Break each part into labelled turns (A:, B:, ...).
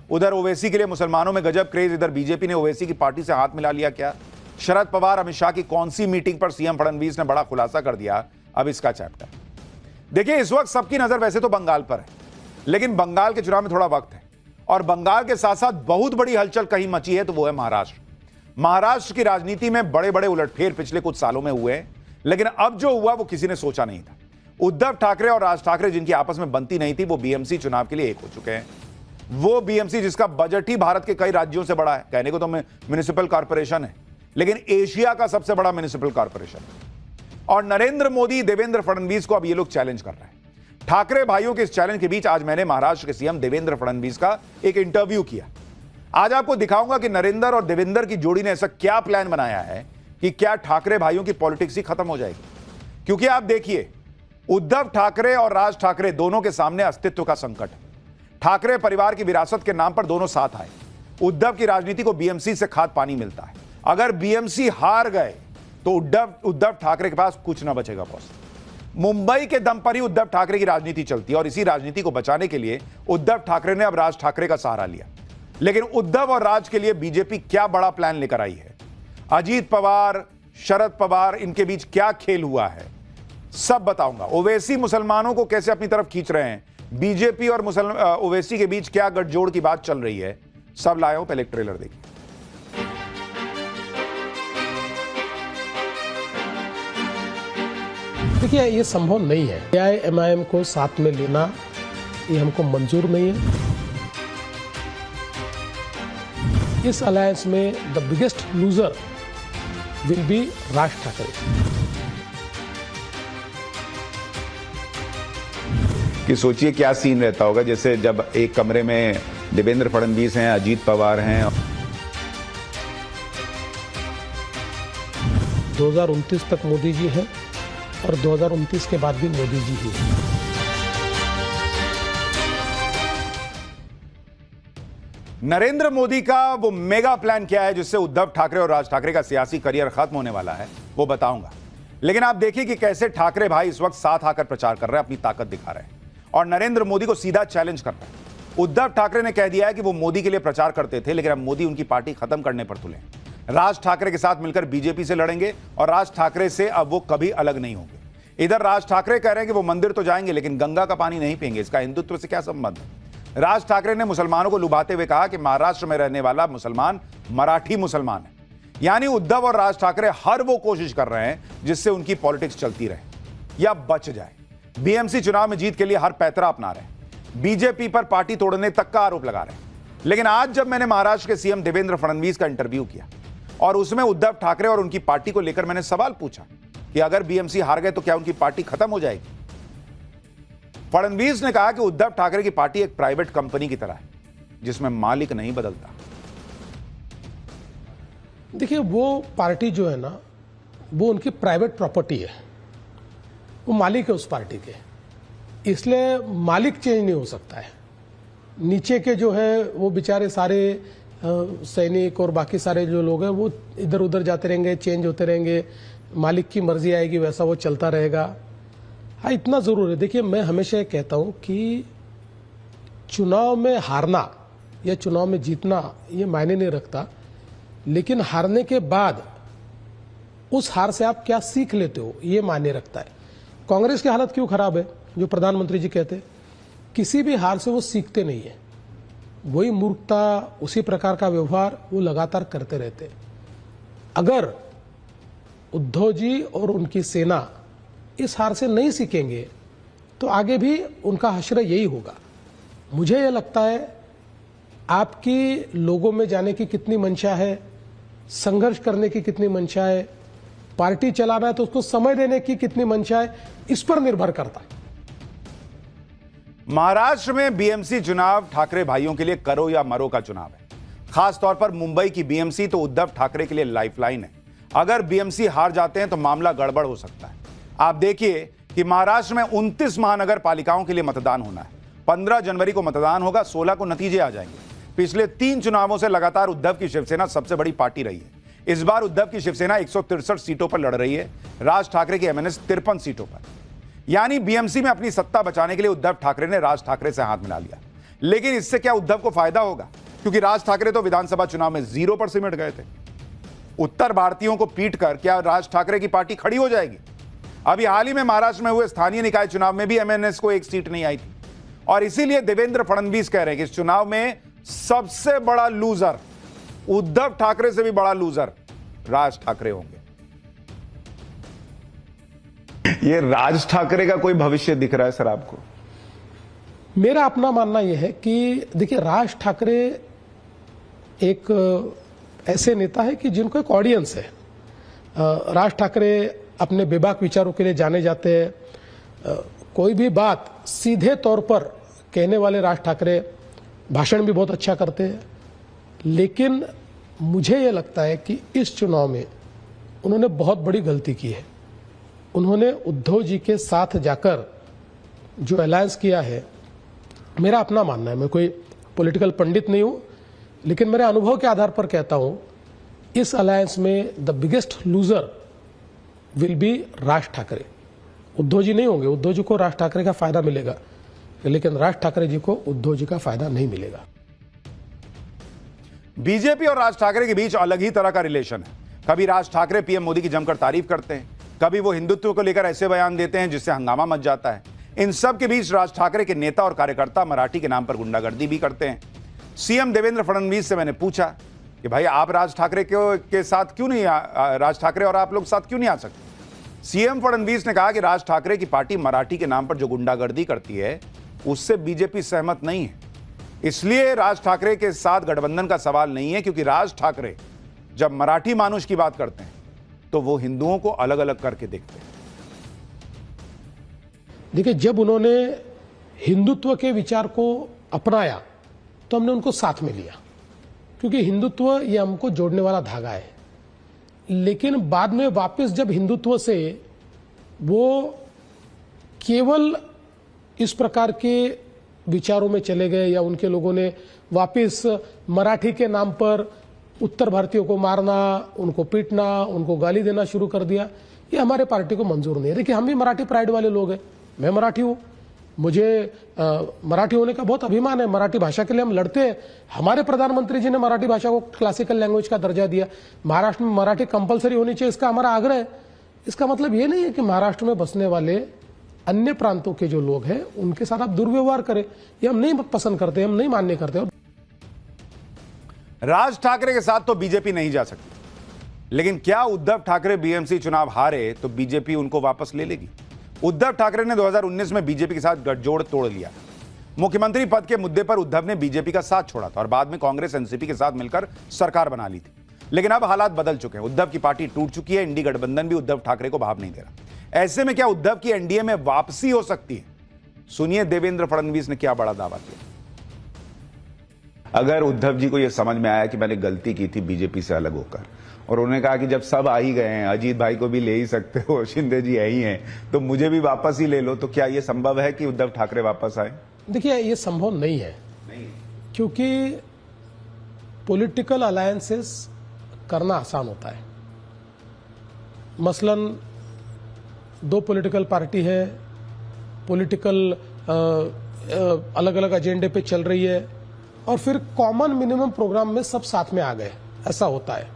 A: उधर ओवैसी के लिए मुसलमानों में गजब क्रेज, इधर बीजेपी ने ओवैसी की पार्टी से हाथ मिला लिया क्या? शरद पवार अमित शाह की कौन सी मीटिंग पर सीएम फडणवीस ने बड़ा खुलासा कर दिया? अब इसका चैप्टर देखिए। इस वक्त सबकी नजर वैसे तो बंगाल पर है, लेकिन बंगाल के चुनाव में थोड़ा वक्त है और बंगाल के साथ साथ बहुत बड़ी हलचल कहीं मची है, तो वो है महाराष्ट्र। महाराष्ट्र की राजनीति में बड़े बड़े उलटफेर पिछले कुछ सालों में हुए हैं, लेकिन अब जो हुआ वो किसी ने सोचा नहीं था। उद्धव ठाकरे और राज ठाकरे जिनकी आपस में बनती नहीं थी, वो बीएमसी चुनाव के लिए एक हो चुके हैं। वो बीएमसी जिसका बजट ही भारत के कई राज्यों से बड़ा है, कहने को तो म्युनिसिपल कॉर्पोरेशन है, लेकिन एशिया का सबसे बड़ा म्युनिसिपल कॉर्पोरेशन है। और नरेंद्र मोदी, देवेंद्र फडणवीस को अब ये लोग चैलेंज कर रहे हैं। ठाकरे भाइयों के इस चैलेंज के बीच आज मैंने महाराष्ट्र के सीएम देवेंद्र फडणवीस का एक इंटरव्यू किया। आज आपको दिखाऊंगा कि नरेंद्र और देवेंद्र की जोड़ी ने ऐसा क्या प्लान बनाया है कि क्या ठाकरे भाइयों की पॉलिटिक्स ही खत्म हो जाएगी। क्योंकि आप देखिए, उद्धव ठाकरे और राज ठाकरे दोनों के सामने अस्तित्व का संकट है। ठाकरे परिवार की विरासत के नाम पर दोनों साथ आए। उद्धव की राजनीति को बीएमसी से खाद पानी मिलता है। अगर बीएमसी हार गए तो उद्धव ठाकरे के पास कुछ ना बचेगा बॉस। मुंबई के दम पर ही उद्धव ठाकरे की राजनीति चलती है और इसी राजनीति को बचाने के लिए उद्धव ठाकरे ने अब राज ठाकरे का सहारा लिया। लेकिन उद्धव और राज के लिए बीजेपी क्या बड़ा प्लान लेकर आई है? अजीत पवार, शरद पवार, इनके बीच क्या खेल हुआ है, सब बताऊंगा। ओवैसी मुसलमानों को कैसे अपनी तरफ खींच रहे हैं, बीजेपी और ओवैसी के बीच क्या गठजोड़ की बात चल रही है, सब लाया हूं। पहले एक ट्रेलर देखिए।
B: देखिए, ये संभव नहीं है। एआईएमआईएम को साथ में लेना ये हमको मंजूर नहीं है। इस अलायंस में the biggest loser will be Raj Thackeray.
A: कि सोचिए क्या सीन रहता होगा, जैसे जब एक कमरे में देवेंद्र फडणवीस हैं, अजीत पवार हैं।
B: 2029 तक मोदी जी हैं और 2029 के बाद भी मोदी जी ही हैं।
A: नरेंद्र मोदी का वो मेगा प्लान क्या है जिससे उद्धव ठाकरे और राज ठाकरे का सियासी करियर खत्म होने वाला है, वो बताऊंगा। लेकिन आप देखिए कि कैसे ठाकरे भाई इस वक्त साथ आकर प्रचार कर रहे हैं, अपनी ताकत दिखा रहे हैं और नरेंद्र मोदी को सीधा चैलेंज कर रहे हैं। उद्धव ठाकरे ने कह दिया है कि वो मोदी के लिए प्रचार करते थे, लेकिन अब मोदी उनकी पार्टी खत्म करने पर तुले। राज ठाकरे के साथ मिलकर बीजेपी से लड़ेंगे और राज ठाकरे से अब वो कभी अलग नहीं होंगे। इधर राज ठाकरे कह रहे हैं कि वो मंदिर तो जाएंगे लेकिन गंगा का पानी नहीं पिएंगे। इसका हिंदुत्व से क्या संबंध है? राज ठाकरे ने मुसलमानों को लुभाते हुए कहा कि महाराष्ट्र में रहने वाला मुसलमान मराठी मुसलमान है। यानी उद्धव और राज ठाकरे हर वो कोशिश कर रहे हैं जिससे उनकी पॉलिटिक्स चलती रहे या बच जाए। बीएमसी चुनाव में जीत के लिए हर पैतरा अपना रहे हैं, बीजेपी पर पार्टी तोड़ने तक का आरोप लगा रहे हैं। लेकिन आज जब मैंने महाराष्ट्र के सीएम देवेंद्र फडणवीस का इंटरव्यू किया और उसमें उद्धव ठाकरे और उनकी पार्टी को लेकर मैंने सवाल पूछा कि अगर बीएमसी हार गए तो क्या उनकी पार्टी खत्म हो जाएगी? फडणवीस ने कहा कि उद्धव ठाकरे की पार्टी एक प्राइवेट कंपनी की तरह है जिसमें मालिक नहीं बदलता।
B: देखिए, वो पार्टी जो है ना, वो उनकी प्राइवेट प्रॉपर्टी है। वो मालिक है उस पार्टी के, इसलिए मालिक चेंज नहीं हो सकता है। नीचे के जो है वो बेचारे सारे सैनिक और बाकी सारे जो लोग हैं वो इधर उधर जाते रहेंगे, चेंज होते रहेंगे, मालिक की मर्जी आएगी वैसा वो चलता रहेगा। हाँ, इतना जरूर है। देखिए, मैं हमेशा कहता हूं कि चुनाव में हारना या चुनाव में जीतना ये मायने नहीं रखता, लेकिन हारने के बाद उस हार से आप क्या सीख लेते हो ये मायने रखता है। कांग्रेस की हालत क्यों खराब है? जो प्रधानमंत्री जी कहते, किसी भी हार से वो सीखते नहीं है, वही मूर्खता, उसी प्रकार का व्यवहार वो लगातार करते रहते। अगर उद्धव जी और उनकी सेना इस हार से नहीं सीखेंगे तो आगे भी उनका हश्र यही होगा। मुझे यह लगता है आपकी लोगों में जाने की कितनी मंशा है, संघर्ष करने की कितनी मंशा है, पार्टी चलाना है तो उसको समय देने की कितनी मंशा है, इस पर निर्भर करता है।
A: महाराष्ट्र में बीएमसी चुनाव ठाकरे भाइयों के लिए करो या मरो का चुनाव है। खास तौर पर मुंबई की बीएमसी तो उद्धव ठाकरे के लिए लाइफलाइन है। अगर बीएमसी हार जाते हैं तो मामला गड़बड़ हो सकता है। आप देखिए कि महाराष्ट्र में 29 महानगर पालिकाओं के लिए मतदान होना है। 15 जनवरी को मतदान होगा, 16 को नतीजे आ जाएंगे। पिछले 3 चुनावों से लगातार उद्धव की शिवसेना सबसे बड़ी पार्टी रही है। इस बार उद्धव की शिवसेना 163 सीटों पर लड़ रही है, राज ठाकरे की एमएनएस 53 सीटों पर। यानी बीएमसी में अपनी सत्ता बचाने के लिए उद्धव ठाकरे ने राज ठाकरे से हाथ मिला लिया। लेकिन इससे क्या उद्धव को फायदा होगा? क्योंकि राज ठाकरे तो विधानसभा चुनाव में 0 पर सिमट गए थे। उत्तर भारतीयों को पीट कर क्या राज ठाकरे की पार्टी खड़ी हो जाएगी? अभी हाल ही में महाराष्ट्र में हुए स्थानीय निकाय चुनाव में भी एमएनएस को 1 सीट नहीं आई थी, और इसीलिए देवेंद्र फडणवीस कह रहे हैं कि इस चुनाव में सबसे बड़ा लूजर, उद्धव ठाकरे से भी बड़ा लूजर राज ठाकरे होंगे।
C: ये राज ठाकरे का कोई भविष्य दिख रहा है सर आपको?
B: मेरा अपना मानना यह है कि देखिए, राज ठाकरे एक ऐसे नेता है कि जिनको एक ऑडियंस है। राज ठाकरे अपने बेबाक विचारों के लिए जाने जाते हैं। कोई भी बात सीधे तौर पर कहने वाले राज ठाकरे, भाषण भी बहुत अच्छा करते हैं। लेकिन मुझे यह लगता है कि इस चुनाव में उन्होंने बहुत बड़ी गलती की है। उन्होंने उद्धव जी के साथ जाकर जो अलायंस किया है, मेरा अपना मानना है, मैं कोई पॉलिटिकल पंडित नहीं हूं, लेकिन मेरे अनुभव के आधार पर कहता हूं, इस अलायंस में the biggest loser will be Raj Thackeray. Uddhav ji नहीं होंगे। उद्धव जी को राज ठाकरे का फायदा मिलेगा, लेकिन राज ठाकरे जी को उद्धव जी का फायदा नहीं मिलेगा।
A: बीजेपी और राज ठाकरे के बीच अलग ही तरह का रिलेशन है। कभी राज ठाकरे पीएम मोदी की जमकर तारीफ करते हैं, कभी वो हिंदुत्व को लेकर ऐसे बयान देते हैं जिससे हंगामा मच जाता है। इन सब के बीच राज ठाकरे के नेता और कार्यकर्ता मराठी के नाम पर गुंडागर्दी भी करते हैं। सीएम देवेंद्र फडणवीस से मैंने पूछा कि भाई आप राज ठाकरे के साथ क्यों नहीं, राज ठाकरे और आप लोग साथ क्यों नहीं आ सकते? सीएम फडणवीस ने कहा कि राज ठाकरे की पार्टी मराठी के नाम पर जो गुंडागर्दी करती है उससे बीजेपी सहमत नहीं है, इसलिए राज ठाकरे के साथ गठबंधन का सवाल नहीं है। क्योंकि राज ठाकरे जब मराठी मानुष की बात करते हैं तो वो हिंदुओं को अलग अलग करके देखते हैं।
B: देखिए, जब उन्होंने हिंदुत्व के विचार को अपनाया तो हमने उनको साथ में लिया, क्योंकि हिंदुत्व ये हमको जोड़ने वाला धागा है। लेकिन बाद में वापस जब हिंदुत्व से वो केवल इस प्रकार के विचारों में चले गए, या उनके लोगों ने वापस मराठी के नाम पर उत्तर भारतीयों को मारना, उनको पीटना, उनको गाली देना शुरू कर दिया, ये हमारे पार्टी को मंजूर नहीं है। देखिए, हम भी मराठी प्राइड वाले लोग हैं। मैं मराठी हूँ, मुझे मराठी होने का बहुत अभिमान है। मराठी भाषा के लिए हम लड़ते हैं। हमारे प्रधानमंत्री जी ने मराठी भाषा को क्लासिकल लैंग्वेज का दर्जा दिया। महाराष्ट्र में मराठी कंपलसरी होनी चाहिए, इसका हमारा आग्रह है। इसका मतलब ये नहीं है कि महाराष्ट्र में बसने वाले अन्य प्रांतों के जो लोग हैं उनके साथ आप दुर्व्यवहार करें, ये हम नहीं पसंद करते, हम नहीं मान्य करते।
A: राज ठाकरे के साथ तो बीजेपी नहीं जा सकती, लेकिन क्या उद्धव ठाकरे बीएमसी चुनाव हारे तो बीजेपी उनको वापस ले लेगी? उद्धव ठाकरे ने 2019 में बीजेपी के साथ गठजोड़ तोड़ लिया। मुख्यमंत्री पद के मुद्दे पर उद्धव ने बीजेपी का साथ छोड़ा था और बाद में कांग्रेस एनसीपी के साथ मिलकर सरकार बना ली थी। लेकिन अब हालात बदल चुके हैं, उद्धव की पार्टी टूट चुकी है। इंडी गठबंधन भी उद्धव ठाकरे को भाव नहीं दे रहा। ऐसे में क्या उद्धव की एनडीए में वापसी हो सकती है? सुनिए देवेंद्र फडणवीस ने क्या बड़ा दावा किया।
C: अगर उद्धव जी को यह समझ में आया कि मैंने गलती की थी बीजेपी से अलग होकर, और उन्होंने कहा कि जब सब आ ही गए हैं, अजीत भाई को भी ले ही सकते हो, शिंदे जी यही हैं, तो मुझे भी वापस ही ले लो, तो क्या यह संभव है कि उद्धव ठाकरे वापस आए?
B: देखिए, ये संभव नहीं है, क्योंकि पॉलिटिकल अलायंसेस करना आसान होता है। मसलन 2 पॉलिटिकल पार्टी है, पॉलिटिकल अलग अलग एजेंडे पे चल रही है, और फिर कॉमन मिनिमम प्रोग्राम में सब साथ में आ गए, ऐसा होता है।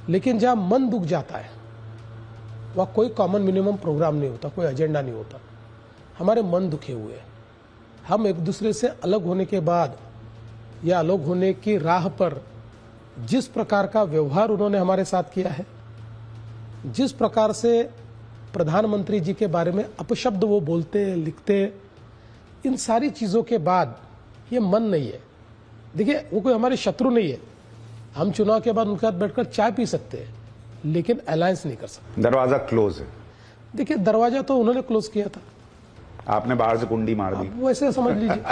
B: लेकिन जहां मन दुख जाता है वहां कोई कॉमन मिनिमम प्रोग्राम नहीं होता, कोई एजेंडा नहीं होता। हमारे मन दुखे हुए हैं। हम एक दूसरे से अलग होने के बाद या अलग होने की राह पर जिस प्रकार का व्यवहार उन्होंने हमारे साथ किया है, जिस प्रकार से प्रधानमंत्री जी के बारे में अपशब्द वो बोलते लिखते, इन सारी चीजों के बाद ये मन नहीं है। देखिए, वो कोई हमारे शत्रु नहीं है। हम चुनाव के बाद उनके साथ बैठकर चाय पी सकते हैं, लेकिन अलायंस नहीं कर सकते।
C: दरवाजा क्लोज है।
B: देखिए, दरवाजा तो उन्होंने क्लोज किया था,
C: आपने बाहर से कुंडी मार दी,
B: वैसे समझ लीजिए।